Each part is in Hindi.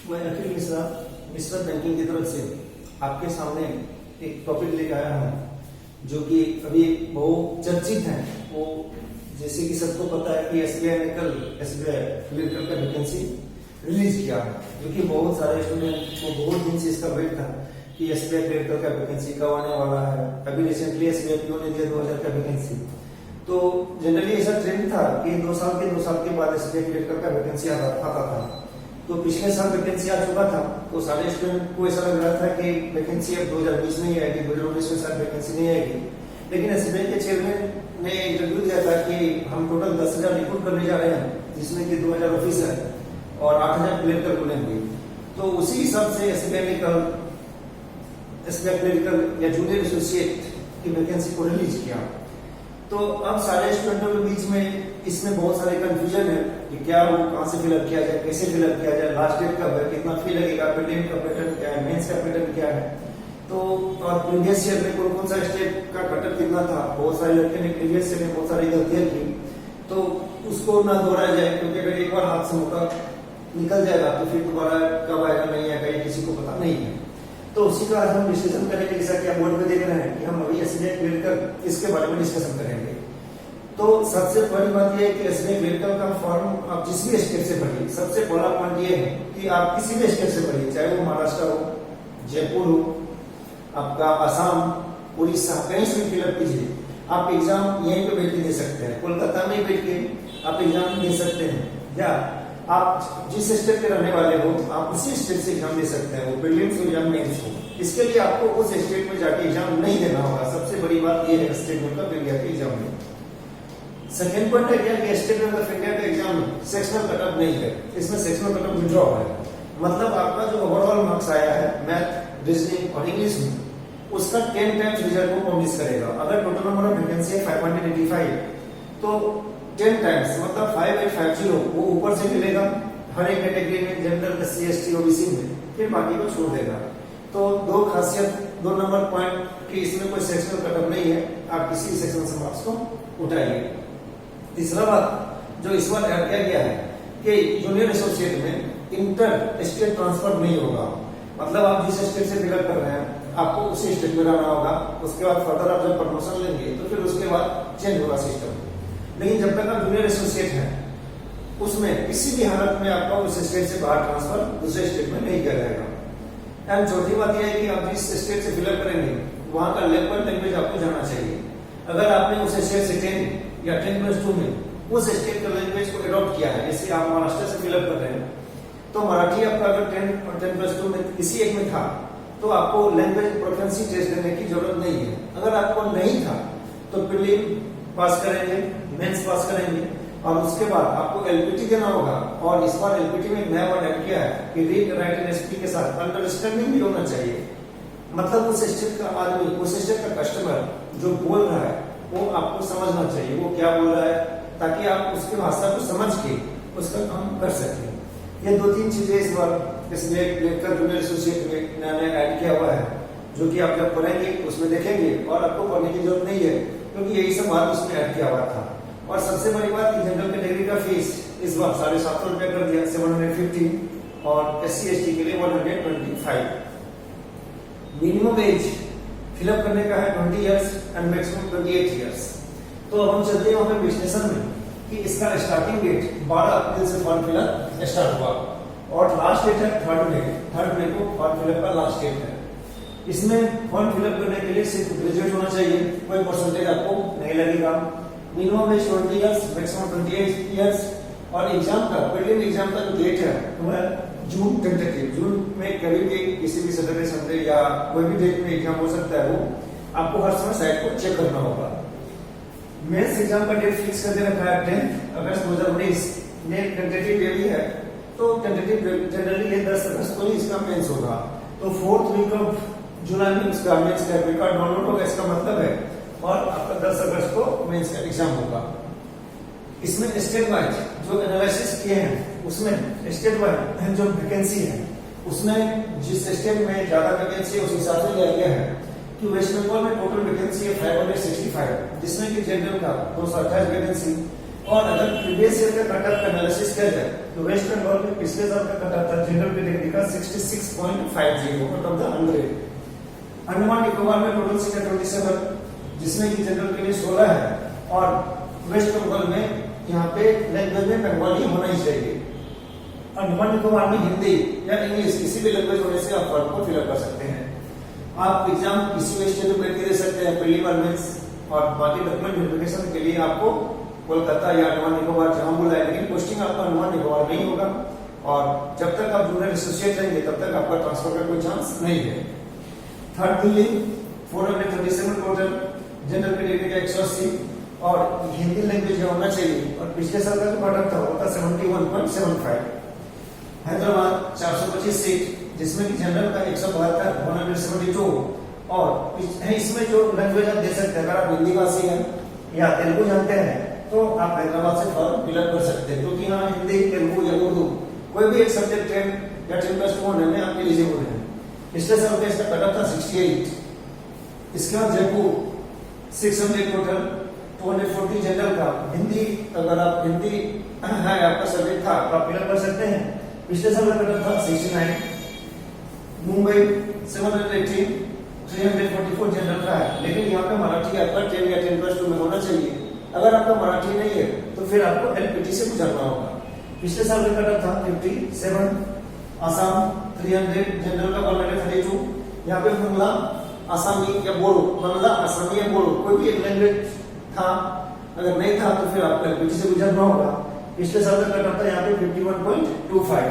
मैं अखिल मिश्रा मिश्रा बैंकिंग की तरफ से आपके सामने एक टॉपिक लेकर आया हूं जो कि अभी बहुत चर्चित है। वो जैसे कि सबको पता है कि एसबीआई ने कल एसबीआई क्लियर का वैकेंसी रिलीज किया है, जो कि बहुत सारे स्टूडेंट को बहुत दिन से इसका वेट था कि एसबीआई क्लियर का वैकेंसी कब आने वाला है। अभी रिसेंटली एसबीआई पीओ ने दिया 2000 का वैकेंसी। तो जनरली ऐसा ट्रेंड था कि 2 साल के बाद एसबीआई क्लियर का वैकेंसी आता था। तो पिछले साल वैकेंसी आ चुका था, तो सारे स्टूडेंट को ऐसा लग रहा था कि वैकेंसी अब 2020 में ही आएगी, 2019 में शायद वैकेंसी नहीं आएगी। लेकिन एसबीआई के चेयरमैन ने इंटरव्यू दिया था कि हम टोटल 10,000 रिक्रूट करने जा रहे हैं, जिसमें कि 2000 ऑफिसर और 8,000 क्लियर बोलेंगे। तो उसी हिसाब से एसबीआई ने कल एसबीआई क्लियर या जूनियर एसोसिएट की वैकेंसी को रिलीज किया। तो अब सारे स्टूडेंटों के बीच में इसमें बहुत सारे कंफ्यूजन है कि क्या वो कहां से फिलअप किया जाए, कैसे फिलअप किया जाए, लास्ट डेट कब है, कितना फी लगेगा, प्रीलिम का पैटर्न क्या है, मेंस का पैटर्न क्या है। तो और प्रीवियस ईयर में कौन सा स्टेट का कटर कितना था। बहुत सारे लड़के ने प्रीवियस ईयर में बहुत सारी गलतियां की, तो उसको ना दोहराया जाए, क्योंकि अगर एक बार हाथ से मौका निकल जाएगा तो फिर दोबारा कब आएगा नहीं आएगा ये किसी को पता नहीं है। तो उसी का आज हम विश्लेषण करेंगे, जैसा कि आप बोर्ड में देख रहे हैं कि हम अभी एसबीआई क्लियर इसके बारे में डिस्कशन करेंगे। तो सबसे पहली बात यह है कि एसबीआई क्लियर का फॉर्म आप जिस भी स्टेट से भरिए, सबसे पहला पॉइंट ये है कि आप किसी भी स्टेट से भरिए, चाहे वो महाराष्ट्र हो, जयपुर हो, आपका आसाम, उड़ीसा, कहीं से भी फिलअप कीजिए। आप एग्जाम यहीं पे बैठ के दे सकते हैं, कोलकाता में बैठ के आप एग्जाम दे सकते हैं, या आप जिस स्टेट के रहने वाले हो आप उसी स्टेट से एग्जाम दे सकते हैं, वो प्रीलिम्स हो या मेंस हो। इसके लिए आपको उस स्टेट में जाके एग्जाम नहीं देना होगा। सबसे बड़ी बात यह है स्टेट बैंक ऑफ इंडिया के एग्जाम में। सेकेंड पॉइंट है कि स्टेट बैंक ऑफ इंडिया का एग्जाम में सेक्शनल कटऑफ नहीं है, इसमें सेक्शनल कटऑफ विड्रॉ है। मतलब आपका जो ओवरऑल मार्क्स आया है मैथ, रीजनिंग और इंग्लिश में, उसका 10 टाइम्स रिजल्ट को पब्लिश करेगा। अगर टोटल नंबर ऑफ वैकेंसी है 585, तो 10 टाइम्स मतलब 5850 वो ऊपर से मिलेगा हर एक कैटेगरी में, जनरल, एससी, एसटी, ओबीसी में, फिर बाकी को छोड़ देगा। तो दो खासियत, 2 नंबर पॉइंट कि इसमें कोई सेक्शनल कटऑफ नहीं है, आप किसी सेक्शन से मार्क्स को उठाइए। तीसरा बात जो इस बार ऐड किया गया है कि जूनियर एसोसिएट में इंटर स्टेट ट्रांसफर नहीं होगा। मतलब आप जिस स्टेट से फिलअप कर रहे हैं आपको उसी स्टेट में रहना होगा। उसके बाद फर्दर आप जब प्रमोशन लेंगे तो फिर उसके बाद चेंज होगा सिस्टम। लेकिन जब तक आप जूनियर एसोसिएट हैं उसमें किसी भी हालत में आपका उस स्टेट से बाहर ट्रांसफर दूसरे स्टेट में नहीं किया जाएगा। एंड चौथी बात यह है कि आप जिस स्टेट से फिलअप करेंगे वहां का लेवल लैंग्वेज आपको जाना चाहिए। अगर आपने उस स्टेट से 10 या 10+2 में उस स्टेट का लैंग्वेज को एडॉप्ट किया है, जैसे आप महाराष्ट्र से फिलअप कर रहे हैं तो मराठी आपका अगर 10 और 10+2 में किसी एक में था तो आपको लैंग्वेज प्रोफिशिएंसी टेस्ट देने की जरूरत नहीं है। अगर आपको नहीं था तो प्रीलिम पास करेंगे, मेंस पास करेंगे और उसके बाद आपको एलपीटी देना होगा। और इस बार एलपीटी में एक नया वर्ड ऐड किया है कि रीड, राइट एंड स्पीक के साथ अंडरस्टैंडिंग भी होना चाहिए। मतलब उस स्टेट का आदमी, उस स्टेट का कस्टमर जो बोल रहा है वो आपको समझना चाहिए, वो क्या बोल रहा है, ताकि आप उसकी भाषा को समझ के उसका काम कर सकें। ये 2-3 चीजें इस बार इसमें लेकर जूनियर एसोसिएट में नया ऐड किया हुआ है, जो कि आप जब पढ़ेंगे उसमें देखेंगे और आपको पढ़ने की जरूरत नहीं है, क्योंकि यही सब बात उसमें ऐड किया हुआ था। और सबसे बड़ी बात कि जनरल कैटेगरी का फीस इस बार 750 रुपया कर दिया, 750, और SC ST के लिए 125। मिनिमम एज फिलअप करने का है 20 इयर्स एंड मैक्सिमम 28 इयर्स। तो अब हम चलते हैं हमें विश्लेषण में कि इसका स्टार्टिंग डेट 12 अप्रैल से फॉर्म फिलअप स्टार्ट हुआ और लास्ट डेट है 3 मई को फॉर्म फिलअप का लास्ट डेट है। इसमें फॉर्म फिलअप करने के लिए सिर्फ ग्रेजुएट होना चाहिए, कोई परसेंटेज आपको नहीं लगेगा। Minimum age 20 years, maximum 28 years. और एग्जाम का, प्रीलिम एग्जाम का जो डेट है वो है जून टेंटेटिव। जून में कभी भी किसी भी सैटरडे, संडे या कोई भी डेट में एग्जाम हो सकता है, वो आपको हर समय साइट को चेक करना होगा। मेंस एग्जाम का डेट फिक्स कर दे रखा है 10 अगस्त 2019। नेट टेंटेटिव ये भी है, तो टेंटेटिव जनरली ये 10 अगस्त को ही इसका मेंस होगा। तो 4th वीक ऑफ जुलाई में इसका मेंस का रिकॉर्ड डाउनलोड होगा, इसका मतलब है, और आपका 10 अगस्त को मेंस का एग्जाम होगा। इसमें स्टेट वाइज जो एनालिसिस किए हैं उसमें स्टेट वाइज जो वैकेंसी है उसमें जिस स्टेट में ज्यादा वैकेंसी है उस हिसाब से लिया गया है कि वेस्ट बंगाल में टोटल वैकेंसी है 565, जिसमें कि जनरल का 228 वैकेंसी। और अगर प्रीवियस ईयर का कट ऑफ एनालिसिस किया जाए तो वेस्ट बंगाल में पिछले साल का कट ऑफ था जनरल कैटेगरी का 66.50 out of the 100। Andaman Nicobar में टोटल सीट है 27, जिसमें कि जनरल के लिए 16 है, और वेस्ट बंगाल में यहाँ पे लैंग्वेज में बंगाली होना ही चाहिए। अंडमान निकोबार में हिंदी या इंग्लिश किसी भी लैंग्वेज होने से आप फॉर्म को फिलअप कर सकते हैं। आप एग्जाम किसी भी स्टेट में दे सकते हैं प्रीलिमिनरी मेंस, और बाकी डॉक्यूमेंट वेरिफिकेशन के लिए आपको कोलकाता या अंडमान निकोबार जहां बुलाए, लेकिन पोस्टिंग आपका अंडमान निकोबार नहीं होगा, और जब तक आप जूनियर एसोसिएट रहेंगे तब तक आपका ट्रांसफर का कोई चांस नहीं है। Third Delhi 437 total, general category का 180, और हिंदी लैंग्वेज होना चाहिए, और पिछले साल का जो कट था वो था 71.75। हैदराबाद 425 सीट, जिसमें कि जनरल का 172 172, और इसमें जो लैंग्वेज आप दे सकते हैं, अगर आप हिंदी भाषी हैं या तेलुगु जानते हैं तो आप हैदराबाद से फॉर्म फिलअप कर सकते हैं, क्योंकि यहाँ हिंदी, तेलुगु या उर्दू कोई भी एक सब्जेक्ट 10 या 10+2 होने में आप एलिजिबल हैं। पिछले साल का इसका कट ऑफ था 68। इसके बाद जयपुर 600 टोटल, 240 जनरल का। हिंदी, अगर आप हिंदी है आपका सब्जेक्ट था तो आप फिलअप कर सकते हैं। पिछले साल का कट ऑफ था 69। मुंबई 718, 344 जनरल का है, लेकिन यहाँ पे मराठी आपका 10 या 10+2 में होना चाहिए। अगर आपका मराठी नहीं है तो फिर आपको एलपीटी से गुजरना होगा। पिछले साल का कट ऑफ था 57। आसाम 300 जनरल का 132। यहाँ पे बांग्ला, आसामी या बोडो, बांग्ला, आसामी या बोडो कोई भी एक लैंग्वेज था, अगर नहीं था तो फिर आपको एलपीटी से गुजरना होगा। पिछले साल का कट ऑफ था यहाँ पे 51.25।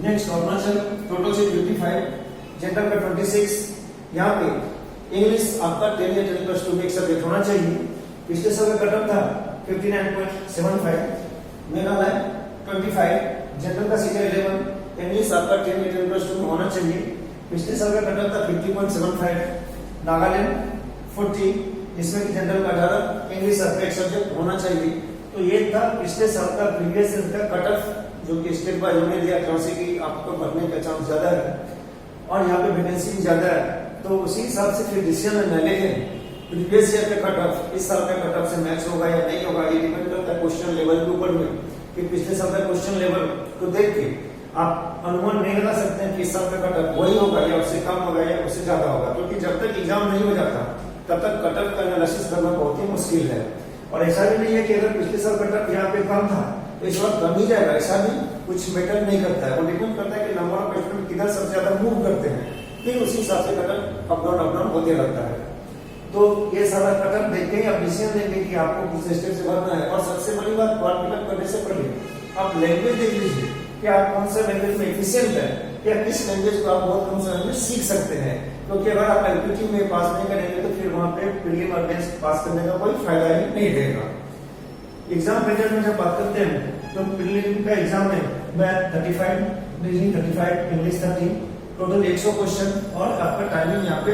नेक्स्ट अरुणाचल, टोटल से 55, जनरल का 26। यहाँ पे इंग्लिश आपका 10 या 10+2 में एक सब्जेक्ट होना चाहिए। पिछले साल का कट ऑफ था 59.75। मेघालय 25, जनरल का सीट है 11, इंग्लिश आपका 10 या 10+2 में होना चाहिए। पिछले साल का कट ऑफ था 50.75। नागालैंड 40, जिसमें कि जनरल का 18, इंग्लिश आपका एक सब्जेक्ट होना चाहिए। तो ये था पिछले साल का प्रीवियस ईयर का कट ऑफ, जो कि स्टेट बाय उन्होंने दिया, क्योंकि कि आपको भरने का चांस ज्यादा है और यहाँ पे वैकेंसी भी ज्यादा है, तो उसी हिसाब से फिर डिसीजन ले लेंगे। प्रीवियस ईयर का कट ऑफ इस साल का कट ऑफ से मैच होगा या नहीं होगा, ये डिपेंड करता है क्वेश्चन लेवल के ऊपर में, कि पिछले साल का क्वेश्चन लेवल को देख के आप अनुमान नहीं लगा सकते हैं कि इस साल का कट ऑफ वही होगा या उससे कम होगा या उससे ज्यादा होगा, क्योंकि जब तक एग्जाम नहीं हो जाता तब तक कट ऑफ का एनालिसिस करना बहुत ही मुश्किल है। और ऐसा भी नहीं है कि अगर पिछले साल कट ऑफ यहाँ पे कम था तो इस बार कम ही जाएगा, ऐसा भी कुछ मैटर नहीं करता है। वो डिपेंड करता है कि नंबर ऑफ स्टूडेंट किधर सबसे ज्यादा मूव करते हैं, फिर उसी हिसाब से कट ऑफ अप डाउन होते रहता है। तो ये सारा कट ऑफ देख के आप डिसीजन लेंगे कि आपको किस स्टेट से भरना है। और सबसे बड़ी बात, फॉर्म फिलअप करने से पहले आप लैंग्वेज देख लीजिए कि आप कौन सा लैंग्वेज में एफिशिएंट है, या किस लैंग्वेज को आप बहुत कम समय में सीख सकते हैं। क्योंकि अगर आप एलपीटी में पास नहीं करेंगे तो फिर वहां पे प्रीलिमिनरी मेंस पास करने का कोई फायदा ही नहीं रहेगा। एग्जाम पैटर्न में जब बात करते हैं तो प्रीलिमिनरी का एग्जाम में math 35, reasoning 35, English 30, total 100 question, और आपका टाइमिंग यहाँ पे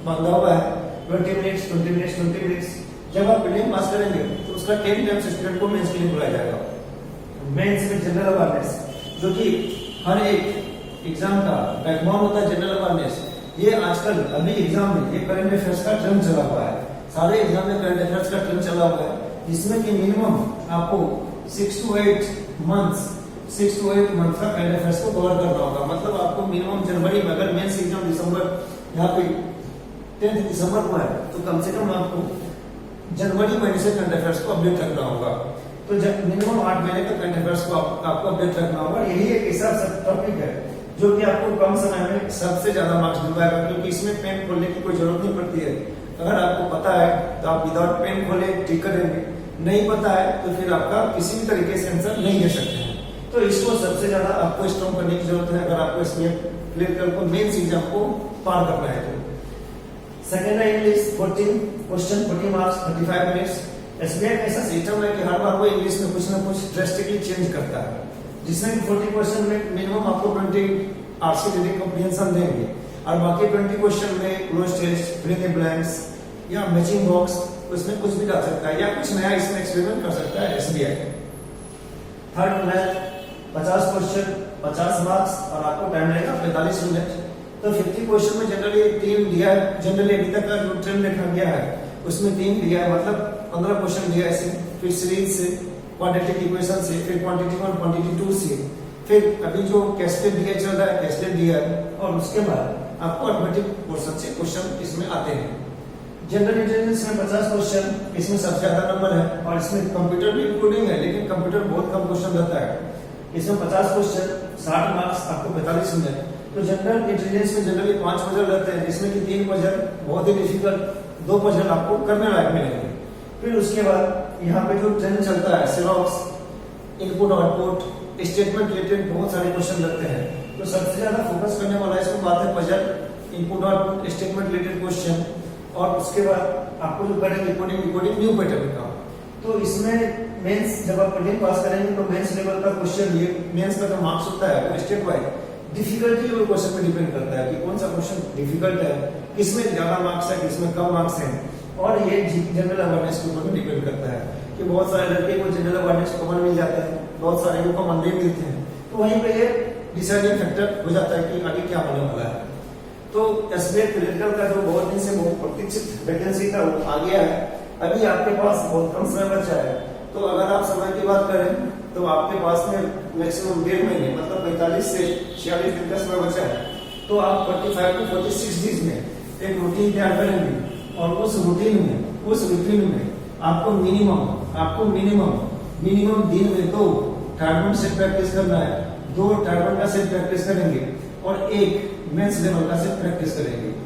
बांधा हुआ है 20 मिनट्स, 20 मिनट्स, 20 मिनट्स। जब आप प्रीलिम पास करेंगे तो उसका 10 टाइम्स स्टूडेंट को मेंस के लिए बुलाया जाएगा। मेंस में जनरल अवेयरनेस, जो कि हर एक एग्जाम का बैकबोन होता है, जनरल अवेयरनेस। ये आजकल अभी एग्जाम में ये करंट अफेयर्स का ट्रेंड चला हुआ है, सारे एग्जाम में करंट अफेयर्स का ट्रेंड चला हुआ है, जिसमें कि मिनिमम आपको 6 to 8 मंथ्स का करंट अफेयर्स को कवर करना होगा। मतलब आपको मिनिमम जनवरी में, अगर मेंस एग्जाम दिसंबर यहाँ पे 10 दिसंबर को है, तो कम से कम आपको जनवरी महीने से करंट अफेयर्स को अपडेट रखना होगा। तो मिनिमम 8 महीने तक करंट अफेयर्स को आपको अपडेट रखना होगा। यही एक ऐसा टॉपिक है जो कि आपको कम समय में सबसे ज्यादा मार्क्स दिलवाएगा, क्योंकि इसमें पेन खोलने की कोई जरूरत नहीं पड़ती है। अगर आपको पता है तो आप विदाउट पेन खोले टिक करेंगे, नहीं पता है तो फिर आपका किसी भी तरीके से आंसर नहीं दे सकते हैं। तो इसको सबसे ज्यादा आपको स्ट्रॉन्ग करने की जरूरत है, अगर आपको इसमें क्लियर कर को मेंस एग्जाम को पार करना है। तो सेकेंड है English 14 question, 40 marks, 35 minutes. SBI का ऐसा सिस्टम है कि हर बार वो इंग्लिश में कुछ ना कुछ ड्रेस्टिकली चेंज करता है, जिसमें 40 क्वेश्चन में मिनिमम आपको 20 आरसी रीडिंग कॉम्प्रिहेंशन देंगे, और बाकी 20 क्वेश्चन में cloze test, fill in the blanks या मैचिंग बॉक्स, उसमें कुछ भी डाल सकता है या कुछ नया इसमें एक्सपेरिमेंट कर सकता है SBI. Third math 50 question, 50 marks, और आपको टाइम लगेगा 45 मिनट। तो 50 क्वेश्चन में जनरली 3 दिया है, जनरली अभी तक का जो ट्रेंड देखा गया है उसमें 3 दिया है, मतलब 15 क्वेश्चन दिया है, फिर सीरीज से क्वाड्रेटिक इक्वेशन से, फिर क्वांटिटी 1 क्वांटिटी 2 से, फिर अभी जो कैस्केड डीआई चल रहा है कैस्केड डीआई, और उसके बाद आपको अरिथमेटिक पोर्शन से क्वेश्चन इसमें आते हैं। जनरल इंटेलिजेंस में 50 क्वेश्चन, इसमें सबसे ज्यादा नंबर है, और इसमें कंप्यूटर भी इंक्लूडिंग है, लेकिन कंप्यूटर बहुत कम क्वेश्चन रहता है। इसमें 50 क्वेश्चन, 60 मार्क्स, आपको 45 मिनट। तो जनरल इंटेलिजेंस में जनरली 5 पजल रहते हैं, जिसमें कि 3 पजल बहुत ही डिफिकल्ट, 2 पजल आपको करने लायक मिलेंगे। फिर उसके बाद यहाँ पे जो ट्रेंड चलता है सेरोक्स, इनपुट आउटपुट, स्टेटमेंट रिलेटेड बहुत सारे क्वेश्चन रहते हैं। तो सबसे ज्यादा फोकस करने वाला इसमें बात है puzzle, input output, statement related question, और उसके बाद आपको जो करेंगे कोडिंग न्यू पैटर्न का। तो इसमें मेंस जब आप प्रीलिम पास करेंगे तो मेंस लेवल का क्वेश्चन, ये मेंस का जो मार्क्स होता है वो स्टेप वाइज डिफिकल्टी और क्वेश्चन पे डिपेंड करता है कि कौन सा क्वेश्चन डिफिकल्ट है, किसमें ज्यादा मार्क्स है, किसमें कम मार्क्स है, और ये जनरल अवेयरनेस के ऊपर भी डिपेंड करता है कि बहुत सारे लड़के को जनरल अवेयरनेस कॉमन मिल जाता है, बहुत सारे को कॉमन नहीं मिलते हैं। तो वहीं पे ये डिसाइडिंग फैक्टर हो जाता है कि आगे क्या होने वाला है। तो एसबीआई पॉलिटिकल का जो बहुत दिन से बहुत प्रतीक्षित वैकेंसी था वो आ गया है। अभी आपके पास बहुत कम समय बचा है, तो अगर आप समय की बात करें तो आपके पास में मैक्सिमम 1.5 महीने मतलब 45 से 46 दिन का समय बचा है। तो आप 45 टू 46 डेज में एक रूटीन तैयार करेंगे, और उस रूटीन में आपको मिनिमम दिन में 2 टर्बन सेट प्रैक्टिस करना है, 2 टर्बन का सेट प्रैक्टिस करेंगे, और 1 मेंस लेवल का सेट प्रैक्टिस करेंगे।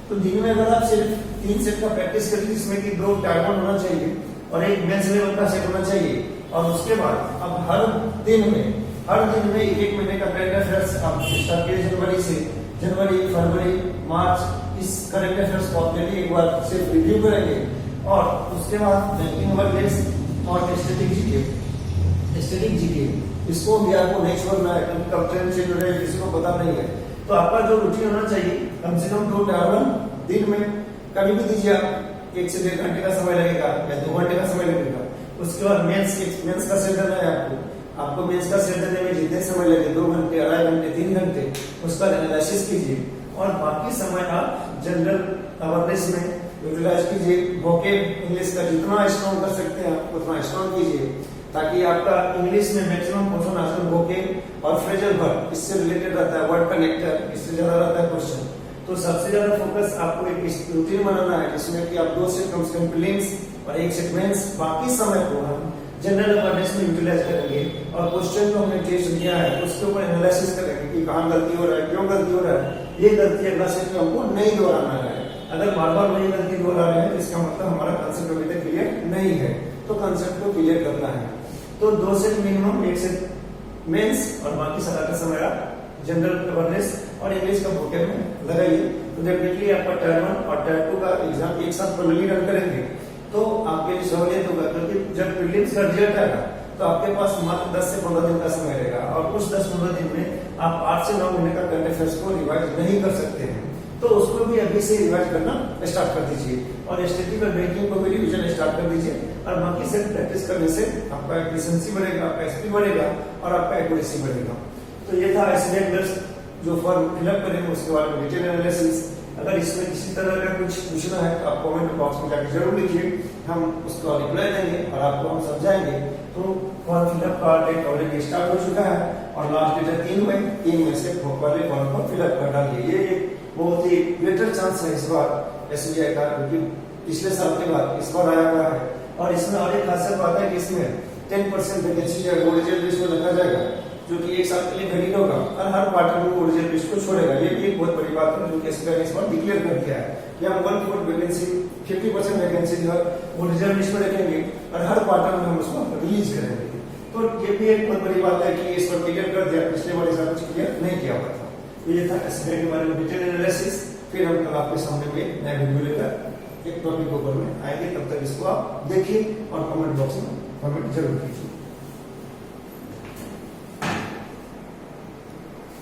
तो दिन में अगर आप सिर्फ 3 सेट का प्रैक्टिस करेंगे, जिसमें कि 2 टर्बन होना चाहिए और 1 मेंस लेवल का सेट होना चाहिए, और उसके बाद अब हर दिन में 1 महीने का करंट अफेयर्स आप स्टार्ट कीजिए। जनवरी, फरवरी, मार्च, इस करंट अफेयर्स को आप डेली एक बार सिर्फ रिव्यू करेंगे, और उसके बाद बैंकिंग वर्कलेस और स्टैटिक जीके इसको भी आपको नहीं छोड़ना है, क्योंकि कब ट्रेंड चेंज हो रहा है किसी को पता नहीं है। तो आपका जो रूटीन होना चाहिए कम से कम 2 टर्बन दिन में कभी भी दीजिए आप, 1 से 1.5 घंटे का समय लगेगा या 2 घंटे का समय लगेगा। उसके बाद मेंस का सेट देना है आपको मेंस का सेट देने में जितने समय लगे 2 घंटे, 2.5 घंटे, 3 घंटे, उसका एनालिसिस कीजिए, और बाकी समय आप जनरल अवेयरनेस में यूटिलाइज कीजिए। वोकेब इंग्लिश का जितना स्ट्रॉन्ग कर सकते हैं आप उतना स्ट्रॉन्ग कीजिए, ताकि आपका इंग्लिश में मैक्सिमम क्वेश्चन आंसर वोकेब और फ्रेजल वर्ब इससे रिलेटेड रहता है, वर्ड कनेक्टर इससे ज्यादा रहता है क्वेश्चन। तो सबसे ज्यादा फोकस आपको एक रूटीन बनाना है, जिसमें कि आप 2 सेट कम से कम प्रीलिम्स और 1 सेट मेंस, बाकी समय को हम जनरल अवेयरनेस में यूटिलाइज करेंगे, और क्वेश्चन जो हमने टेस्ट लिया है उसके ऊपर एनालिसिस करेंगे कि कहाँ गलती हो रहा है, क्यों गलती हो रहा है, ये गलती अगला सेट में हमको नहीं दोहराना है। अगर बार बार वही गलती दोहरा रहे हैं तो इसका मतलब हमारा कंसेप्ट अभी तक क्लियर नहीं है, तो कंसेप्ट को क्लियर करना है। तो 2 सेट मिनिमम, 1 सेट मेंस, और बाकी सारा का समय आप जनरल अवेयरनेस और इंग्लिश का वोकेब में लगाइए। तो डेफिनेटली आपका टायर 1 और टायर 2 का एग्जाम एक साथ पैरेलली रन करेंगे तो आपके लिए सहूलियत होगा, क्योंकि जब प्रीलिम्स का रिजल्ट आएगा तो आपके पास मात्र 10 से 15 दिन का समय रहेगा, और उस 10-15 दिन में आप 8 से 9 महीने का करंट अफेयर्स को रिवाइज नहीं कर सकते हैं। तो उसको भी अभी से रिवाइज करना स्टार्ट कर दीजिए, और स्टैटिस्टिकल बैंकिंग को भी रिवीजन स्टार्ट कर दीजिए, और बाकी से प्रैक्टिस करने से आपका एफिशिएंसी बढ़ेगा, आपका एसपी बढ़ेगा, और आपका एक्यूरेसी बढ़ेगा। तो ये था एसबीआई जो फॉर्म फिलअप करेंगे उसके बारे में डिटेल एनालिसिस। अगर इसमें किसी तरह का कुछ पूछना है तो आप कमेंट बॉक्स में जाकर जरूर लिखिए, हम उसका रिप्लाई देंगे और आपको हम समझाएंगे। तो फॉर्म फिलअप का डेट ऑलरेडी स्टार्ट हो चुका है, और लास्ट डेट है 3 मई। 3 मई से वाले फॉर्म को फिलअप कर डालिए। ये एक बहुत ही बेटर चांस है इस बार एसबीआई का, क्योंकि पिछले साल के बाद इस बार आया हुआ है। और इसमें और एक खासियत बात है कि इसमें 10% वैकेंसी जो है रिजर्व लिस्ट में रखा जाएगा, जो कि 1 साल के लिए वैलिड होगा, और हर क्वार्टर में वो रिजर्व लिस्ट को छोड़ेगा। ये भी एक बहुत बड़ी बात है जो कि एसबीआई ने इस बार डिक्लेयर कर दिया है कि हम 1/4 वैकेंसी 50% वैकेंसी जो है वो रिजर्व लिस्ट में रखेंगे, और हर क्वार्टर में हम उसको रिलीज करेंगे। तो ये भी एक बहुत बड़ी बात है कि इस बार क्लियर कर दिया, पिछले बार ऐसा कुछ क्लियर नहीं किया हुआ था। तो ये था एसबीआई के बारे में डिटेल एनालिसिस। फिर हम कल आपके सामने में नया वीडियो लेकर एक टॉपिक ऊपर में आएंगे, तब तक इसको आप देखिए और कमेंट बॉक्स में कमेंट जरूर कीजिए।